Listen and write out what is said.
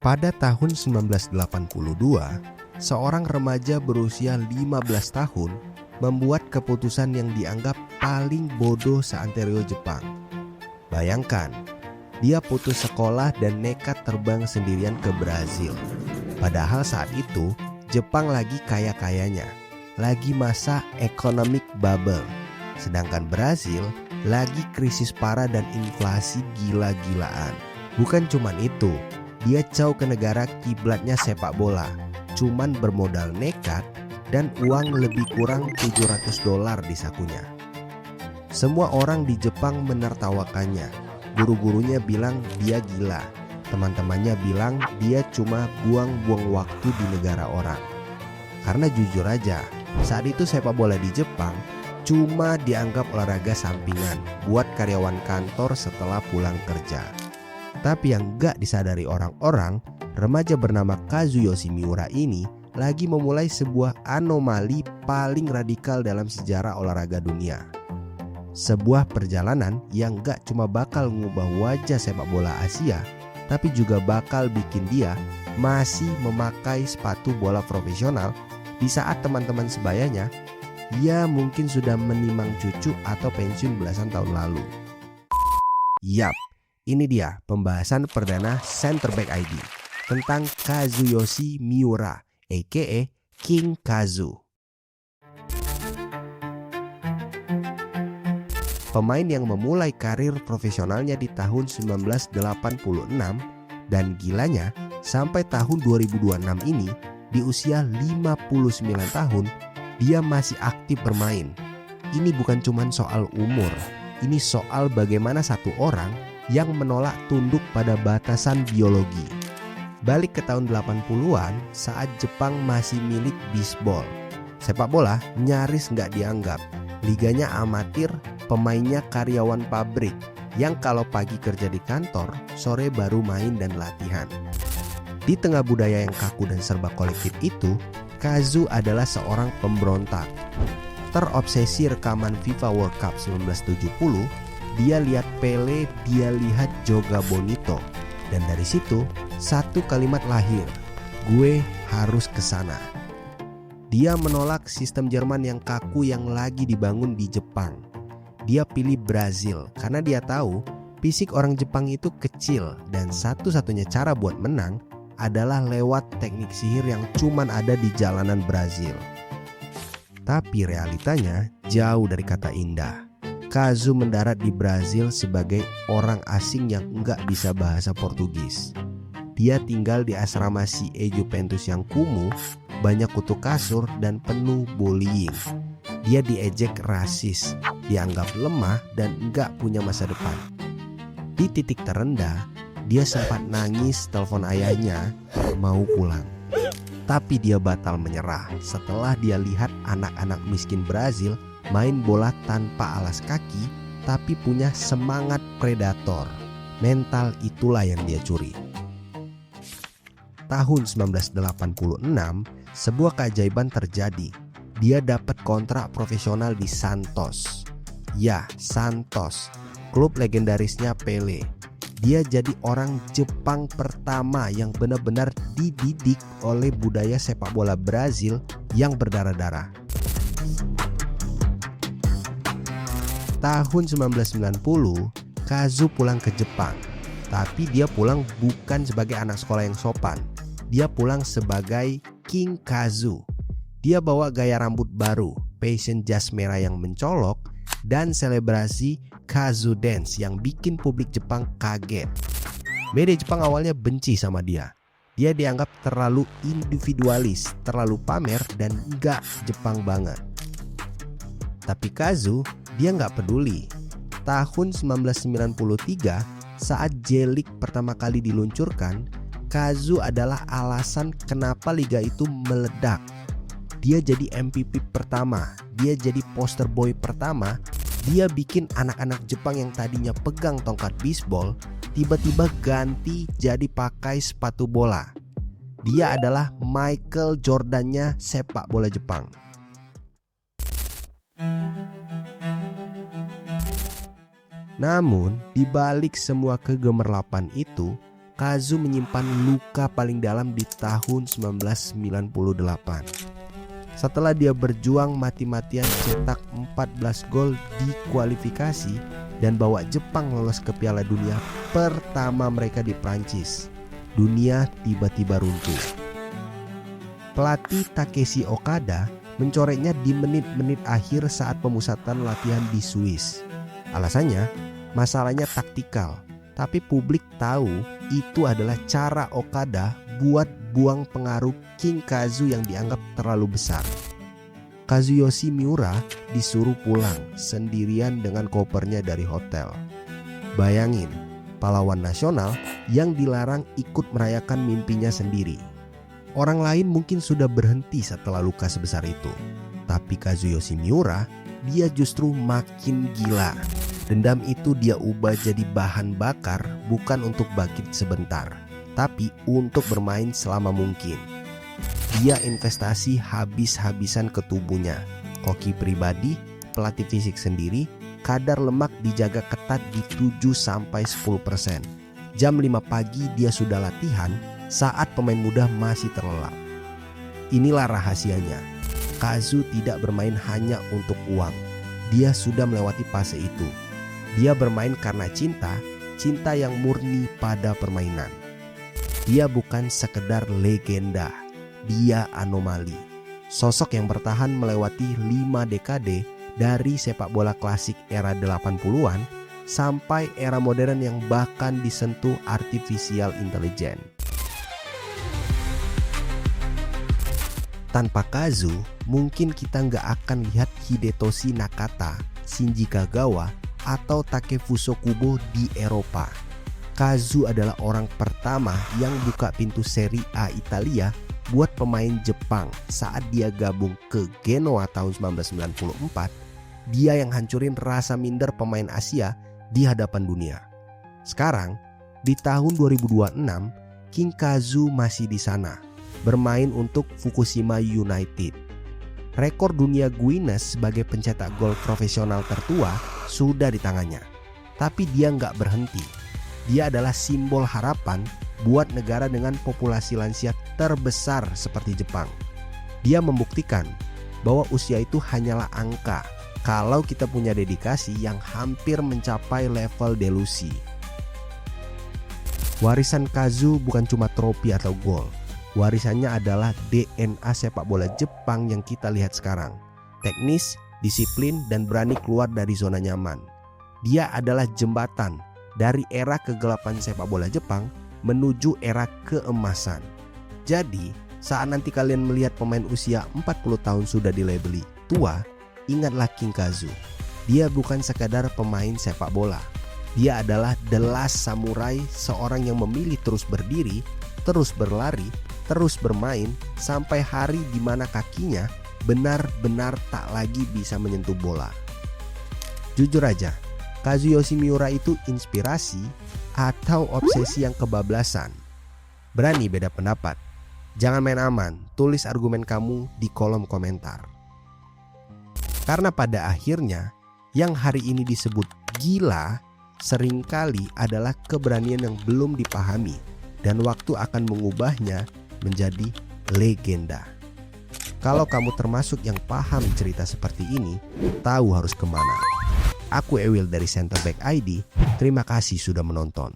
Pada tahun 1982, seorang remaja berusia 15 tahun membuat keputusan yang dianggap paling bodoh seantero Jepang. Bayangkan, dia putus sekolah dan nekat terbang sendirian ke Brazil. Padahal saat itu, Jepang lagi kaya-kayanya, lagi masa economic bubble. Sedangkan Brazil lagi krisis parah dan inflasi gila-gilaan. Bukan cuman itu, dia jauh ke negara kiblatnya sepak bola, cuman bermodal nekat dan uang lebih kurang $700 di sakunya. Semua orang di Jepang menertawakannya. Guru-gurunya bilang dia gila. Teman-temannya bilang dia cuma buang-buang waktu di negara orang. Karena jujur aja, saat itu sepak bola di Jepang cuma dianggap olahraga sampingan buat karyawan kantor setelah pulang kerja. Tapi yang gak disadari orang-orang, remaja bernama Kazuyoshi Miura ini lagi memulai sebuah anomali paling radikal dalam sejarah olahraga dunia. Sebuah perjalanan yang gak cuma bakal mengubah wajah sepak bola Asia, tapi juga bakal bikin dia masih memakai sepatu bola profesional di saat teman-teman sebayanya ya mungkin sudah menimang cucu atau pensiun belasan tahun lalu. Yap, ini dia pembahasan perdana Center Back ID tentang Kazuyoshi Miura, aka King Kazu. Pemain yang memulai karir profesionalnya di tahun 1986 dan gilanya sampai tahun 2026 ini di usia 59 tahun dia masih aktif bermain. Ini bukan cuma soal umur, ini soal bagaimana satu orang yang menolak tunduk pada batasan biologi. Balik ke tahun 80-an saat Jepang masih milik bisbol. Sepak bola nyaris nggak dianggap. Liganya amatir, pemainnya karyawan pabrik yang kalau pagi kerja di kantor, sore baru main dan latihan. Di tengah budaya yang kaku dan serba kolektif itu, Kazu adalah seorang pemberontak. Terobsesi rekaman FIFA World Cup 1970, dia lihat Pele, dia lihat Joga Bonito. Dan dari situ, satu kalimat lahir, gue harus kesana. Dia menolak sistem Jerman yang kaku yang lagi dibangun di Jepang. Dia pilih Brazil karena dia tahu fisik orang Jepang itu kecil dan satu-satunya cara buat menang adalah lewat teknik sihir yang cuman ada di jalanan Brazil. Tapi realitanya jauh dari kata indah. Kazu mendarat di Brazil sebagai orang asing yang nggak bisa bahasa Portugis. Dia tinggal di asrama CE Juventus yang kumuh, banyak kutu kasur dan penuh bullying. Dia diejek rasis, dianggap lemah dan nggak punya masa depan. Di titik terendah, dia sempat nangis telepon ayahnya mau pulang. Tapi dia batal menyerah setelah dia lihat anak-anak miskin Brazil main bola tanpa alas kaki tapi punya semangat predator. Mental itulah yang dia curi. Tahun 1986, sebuah keajaiban terjadi. Dia dapat kontrak profesional di Santos. Ya, Santos, klub legendarisnya Pele. Dia jadi orang Jepang pertama yang benar-benar dididik oleh budaya sepak bola Brazil yang berdarah-darah. Tahun 1990, Kazu pulang ke Jepang. Tapi dia pulang bukan sebagai anak sekolah yang sopan. Dia pulang sebagai King Kazu. Dia bawa gaya rambut baru, fashion jas merah yang mencolok, dan selebrasi Kazu Dance yang bikin publik Jepang kaget. Media Jepang awalnya benci sama dia. Dia dianggap terlalu individualis, terlalu pamer, dan gak Jepang banget. Tapi Kazu, dia gak peduli. Tahun 1993, saat J-League pertama kali diluncurkan, Kazu adalah alasan kenapa liga itu meledak. Dia jadi MVP pertama, dia jadi poster boy pertama. Dia bikin anak-anak Jepang yang tadinya pegang tongkat bisbol tiba-tiba ganti jadi pakai sepatu bola. Dia adalah Michael Jordan-nya sepak bola Jepang. Namun, di balik semua kegemerlapan itu, Kazu menyimpan luka paling dalam di tahun 1998. Setelah dia berjuang mati-matian cetak 14 gol di kualifikasi dan bawa Jepang lolos ke Piala Dunia pertama mereka di Prancis, dunia tiba-tiba runtuh. Pelatih Takeshi Okada mencoretnya di menit-menit akhir saat pemusatan latihan di Swiss. Alasannya, masalahnya taktikal, tapi publik tahu itu adalah cara Okada buat buang pengaruh King Kazu yang dianggap terlalu besar. Kazuyoshi Miura disuruh pulang sendirian dengan kopernya dari hotel. Bayangin, pahlawan nasional yang dilarang ikut merayakan mimpinya sendiri. Orang lain mungkin sudah berhenti setelah luka sebesar itu, tapi Kazuyoshi Miura, dia justru makin gila. Dendam itu dia ubah jadi bahan bakar, bukan untuk bangkit sebentar, tapi untuk bermain selama mungkin. Dia investasi habis-habisan ke tubuhnya. Koki pribadi, pelatih fisik sendiri, kadar lemak dijaga ketat di 7-10%. Jam 5 pagi dia sudah latihan saat pemain muda masih terlelap. Inilah rahasianya. Kazu tidak bermain hanya untuk uang. Dia sudah melewati fase itu. Dia bermain karena cinta, cinta yang murni pada permainan. Dia bukan sekedar legenda, dia anomali. Sosok yang bertahan melewati 5 dekade dari sepak bola klasik era 80-an sampai era modern yang bahkan disentuh artificial intelligence. Tanpa Kazu, mungkin kita nggak akan lihat Hidetoshi Nakata, Shinji Kagawa, atau Takefuso Kubo di Eropa. Kazu adalah orang pertama yang buka pintu Serie A Italia buat pemain Jepang saat dia gabung ke Genoa tahun 1994. Dia yang hancurin rasa minder pemain Asia di hadapan dunia. Sekarang, di tahun 2026, King Kazu masih di sana, bermain untuk Fukushima United. Rekor dunia Guinness sebagai pencetak gol profesional tertua sudah di tangannya. Tapi dia nggak berhenti. Dia adalah simbol harapan buat negara dengan populasi lansia terbesar seperti Jepang. Dia membuktikan bahwa usia itu hanyalah angka kalau kita punya dedikasi yang hampir mencapai level delusi. Warisan Kazu bukan cuma trofi atau gol. Warisannya adalah DNA sepak bola Jepang yang kita lihat sekarang. Teknis, disiplin, dan berani keluar dari zona nyaman. Dia adalah jembatan dari era kegelapan sepak bola Jepang menuju era keemasan. Jadi, saat nanti kalian melihat pemain usia 40 tahun sudah dilabeli tua, ingatlah King Kazu. Dia bukan sekadar pemain sepak bola. Dia adalah the last samurai, seorang yang memilih terus berdiri, terus berlari, terus bermain sampai hari di mana kakinya benar-benar tak lagi bisa menyentuh bola. Jujur aja, Kazuyoshi Miura itu inspirasi atau obsesi yang kebablasan? Berani beda pendapat? Jangan main aman, tulis argumen kamu di kolom komentar. Karena pada akhirnya, yang hari ini disebut gila seringkali adalah keberanian yang belum dipahami, dan waktu akan mengubahnya menjadi legenda. Kalau kamu termasuk yang paham cerita seperti ini, tahu harus kemana. Aku Ewil dari Center Back ID, terima kasih sudah menonton.